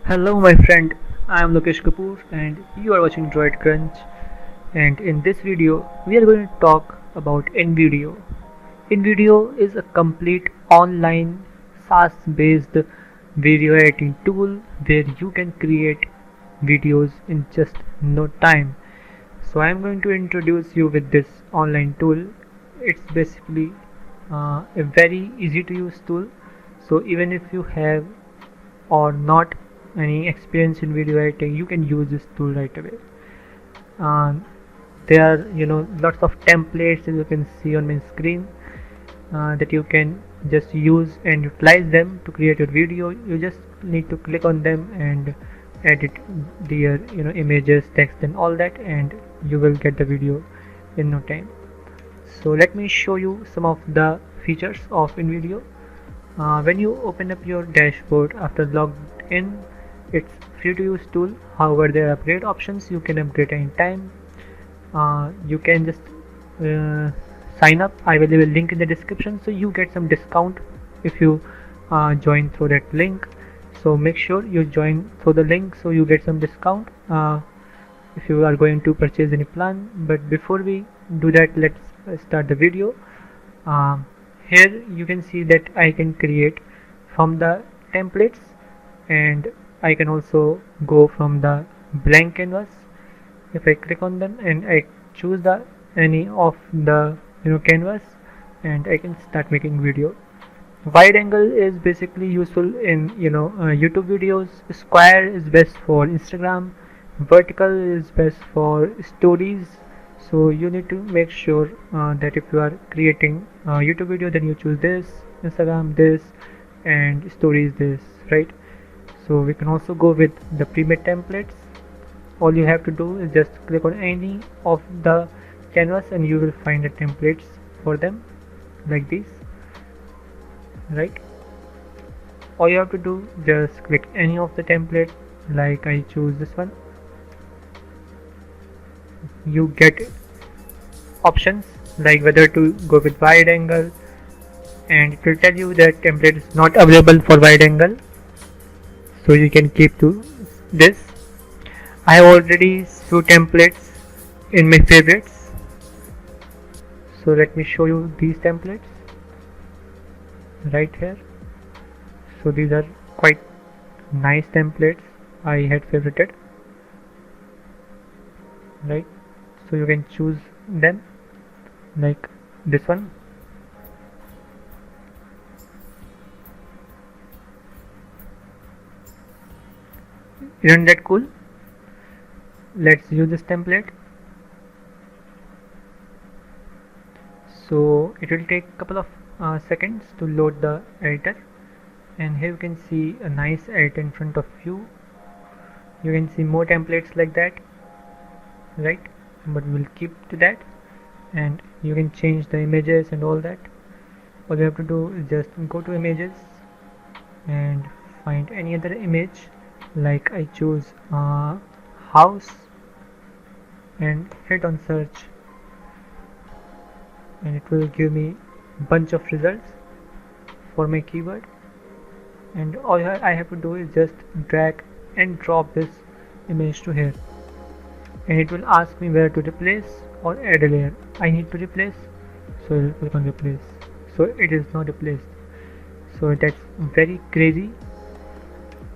Hello, my friend. I am Lokesh Kapoor, and you are watching Droid Crunch. And in this video, we are going to talk about InVideo. InVideo is a complete online SaaS-based video editing tool where you can create videos in just no time. So I am going to introduce you with this online tool. It's basically a very easy to use tool. So even if you have or not any experience in video editing, you can use this tool right away. uh, there are lots of templates, as you can see on my screen, that you can just use and utilize them to create your video. You just need to click on them and edit their images, text and all that, and you will get the video in no time. So let me show you some of the features of InVideo. When you open up your dashboard after logged in, it's free to use tool. However, there are upgrade options. You can upgrade anytime. You can just sign up. I will leave a link in the description, so you get some discount if you join through that link. So make sure you join through the link so you get some discount if you are going to purchase any plan. But before we do that, let's start the video. um, Here you can see that I can create from the templates, and I can also go from the blank canvas. If I click on them and I choose the any of the canvas, and I can start making video. Wide angle is basically useful in YouTube videos. Square is best for Instagram. Vertical is best for stories. So you need to make sure that if you are creating a YouTube video, then you choose this, Instagram this, and stories this, right? So we can also go with the pre-made templates. All you have to do is just click on any of the canvas and you will find the templates for them like these, right? All you have to do, just click any of the template. Like I choose this one. You get options like whether to go with wide angle, and it will tell you that template is not available for wide angle, so you can keep to this. I have already few templates in my favorites, so let me show you these templates right here. So these are quite nice templates I had favorited, right? So you can choose them like this one. Isn't that cool? Let's use this template. So it will take a couple of seconds to load the editor, and here you can see a nice editor in front of you. You can see more templates like that, right? But we'll keep to that, and you can change the images and all that. All you have to do is just go to images and find any other image. Like I choose house and hit on search, and it will give me bunch of results for my keyword. And all I have to do is just drag and drop this image to here, and it will ask me where to replace or add a layer. I need to replace, so I'll click on replace. So it is not replaced. So that's very crazy.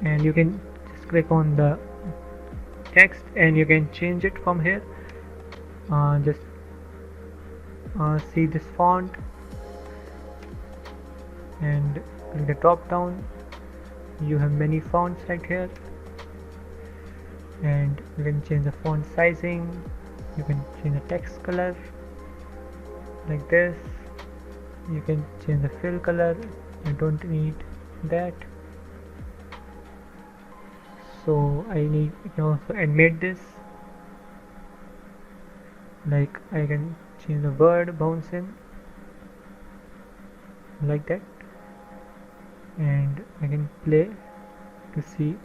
And you can just click on the text and you can change it from here. Just see this font and click the drop down. You have many fonts right here, and you can change the font sizing. You can change the text color like this. You can change the fill color. I don't need that, so I can also animate this. Like I can change the word bounce in like that, and I can play to see.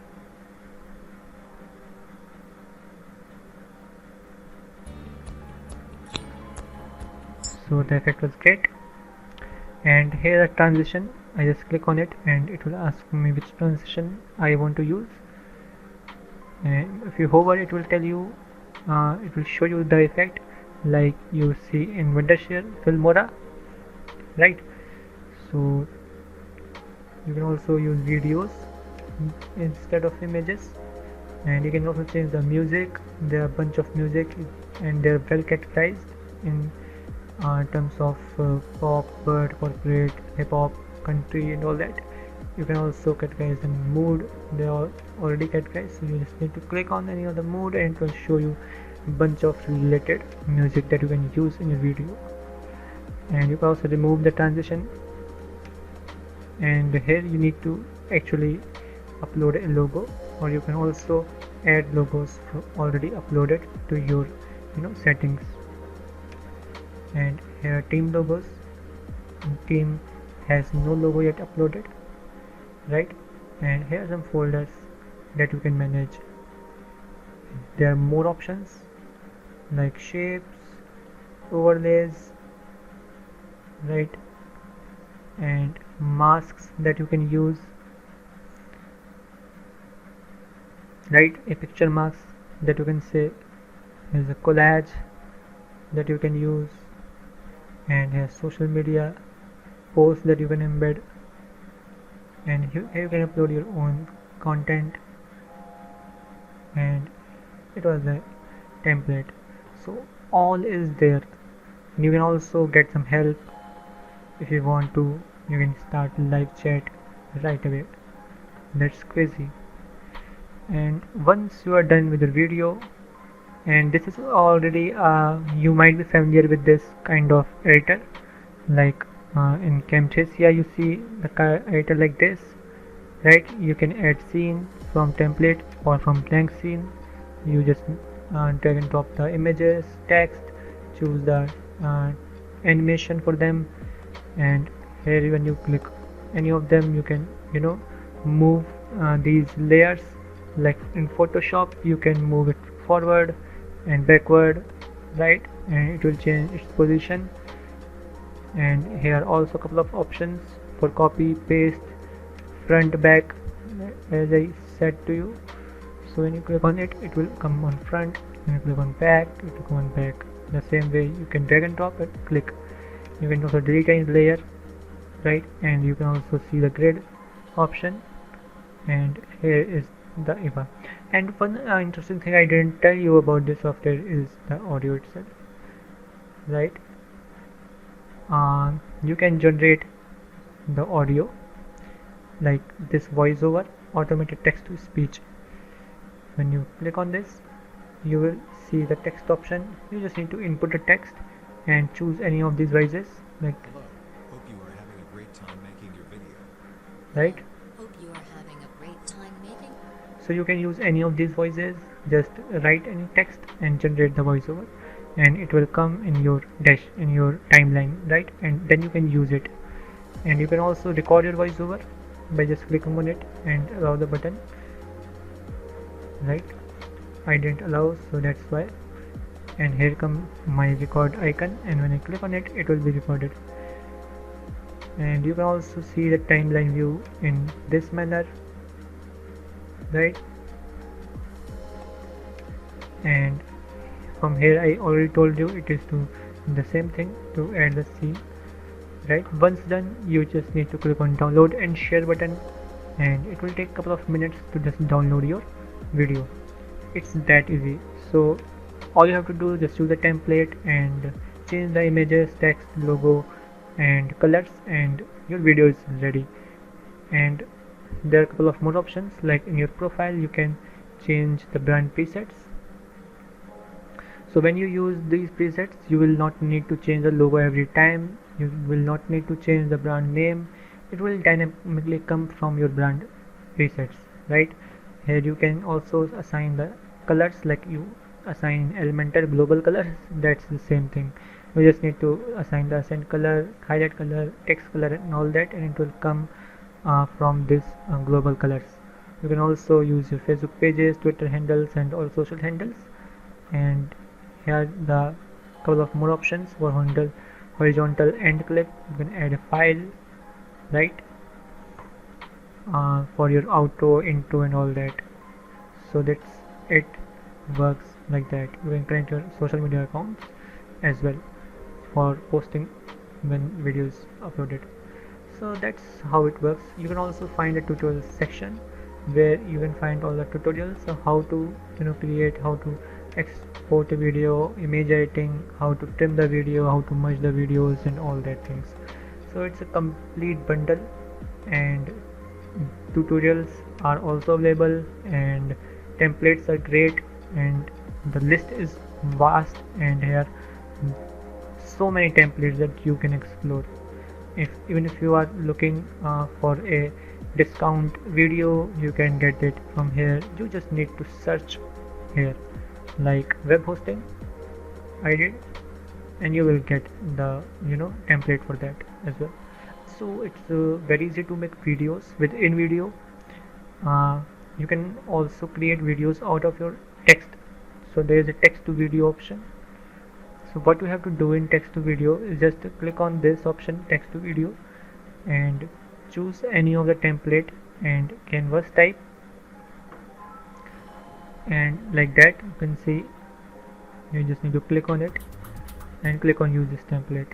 So the effect was great. And here a transition. I just click on it and it will ask me which transition I want to use, and if you hover it will tell you, it will show you the effect like you see in Wondershare Filmora, right? So you can also use videos instead of images, and you can also change the music. There are a bunch of music and they're well categorized in terms of pop, bird, corporate, hip-hop, country and all that. You can also categorize the mood. They are already categorized, so you just need to click on any of the mood and it will show you a bunch of related music that you can use in your video. And you can also remove the transition, and here you need to actually upload a logo, or you can also add logos already uploaded to your settings. And here team logos, team has no logo yet uploaded, right? And here are some folders that you can manage. There are more options like shapes, overlays, right, and masks that you can use, right? A picture mask that you can say is a collage that you can use, and has social media posts that you can embed, and you can upload your own content, and it was a template. So all is there, and you can also get some help if you want to. You can start live chat right away. That's crazy. And once you are done with the video, and this is already you might be familiar with this kind of editor, like in Camtasia you see the editor like this, right? You can add scene from template or from blank scene. You just drag and drop the images, text, choose the animation for them, and here when you click any of them you can move these layers. Like in Photoshop you can move it forward and backward, right, and it will change its position. And here are also a couple of options for copy, paste, front, back, as I said to you. So when you click on it, it will come on front. When you click on back, it will come on back. The same way you can drag and drop it, click. You can also delete any layer, right? And you can also see the grid option, and here is the IVA. And one interesting thing I didn't tell you about this software is the audio itself, right? You can generate the audio like this voiceover, automated text to speech. When you click on this, you will see the text option. You just need to input the text and choose any of these voices, like hello, hope you are having a great time making your video, right? Hope you are having a great time making. So you can use any of these voices, just write any text and generate the voiceover, and it will come in your in your timeline, right? And then you can use it. And you can also record your voiceover by just clicking on it and allow the button, right? I didn't allow, so that's why. And here comes my record icon, and when I click on it, it will be recorded. And you can also see the timeline view in this manner, right? And from here I already told you it is to the same thing to add the scene, right? Once done, you just need to click on download and share button, and it will take a couple of minutes to just download your video. It's that easy. So all you have to do is just use the template and change the images, text, logo and colors, and your video is ready. And there are a couple of more options, like in your profile you can change the brand presets. So when you use these presets, you will not need to change the logo every time. You will not need to change the brand name. It will dynamically come from your brand presets, right? Here you can also assign the colors, like you assign Elementor global colors. That's the same thing. You just need to assign the accent color, highlight color, text color and all that, and it will come from this global colors. You can also use your Facebook pages, Twitter handles and all social handles. And here are the couple of more options for horizontal end clip. You can add a file, right? for your outro, intro and all that. So that's it works like that. You can connect your social media accounts as well for posting when videos uploaded. So that's how it works. You can also find a tutorial section where you can find all the tutorials of how to create, how to export a video, image editing, how to trim the video, how to merge the videos and all that things. So it's a complete bundle, and tutorials are also available, and templates are great, and the list is vast, and here so many templates that you can explore. Even if you are looking for a discount video, you can get it from here. You just need to search here like web hosting I did, and you will get the template for that as well. So it's very easy to make videos with InVideo. You can also create videos out of your text. So there is a text to video option. So what you have to do in text to video is just click on this option, text to video, and choose any of the template and canvas type, and like that you can see you just need to click on it and click on use this template.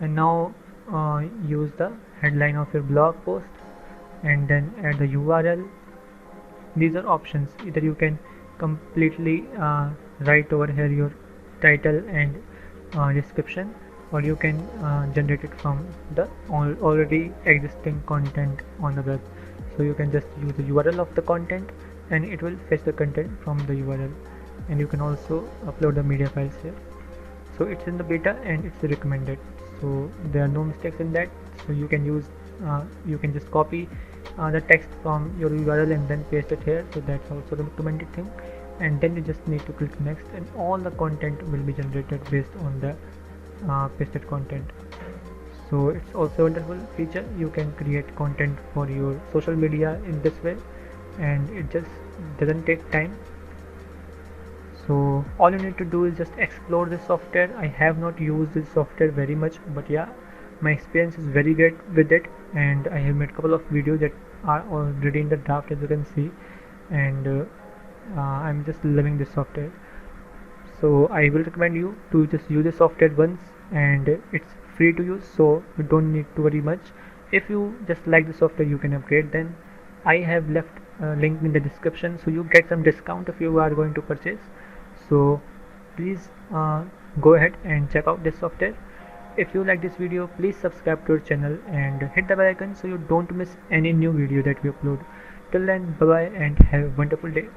And now use the headline of your blog post and then add the URL. These are options. Either you can completely write over here your title and description, or you can generate it from the already existing content on the web. So you can just use the URL of the content and it will fetch the content from the URL, and you can also upload the media files here. So it's in the beta and it's recommended, so there are no mistakes in that. So you can use you can just copy the text from your URL and then paste it here. So that's also the recommended thing, and then you just need to click next, and all the content will be generated based on the pasted content. So it's also a wonderful feature. You can create content for your social media in this way, and it just doesn't take time. So all you need to do is just explore this software. I have not used this software very much, but yeah, my experience is very good with it, and I have made a couple of videos that are already in the draft, as you can see, and I'm just loving this software. So I will recommend you to just use the software once, and it's free to use, so you don't need to worry much. If you just like the software, you can upgrade. Then I have left a link in the description, so you get some discount if you are going to purchase. So please go ahead and check out this software. If you like this video, please subscribe to our channel and hit the bell icon so you don't miss any new video that we upload. Till then, bye bye and have a wonderful day.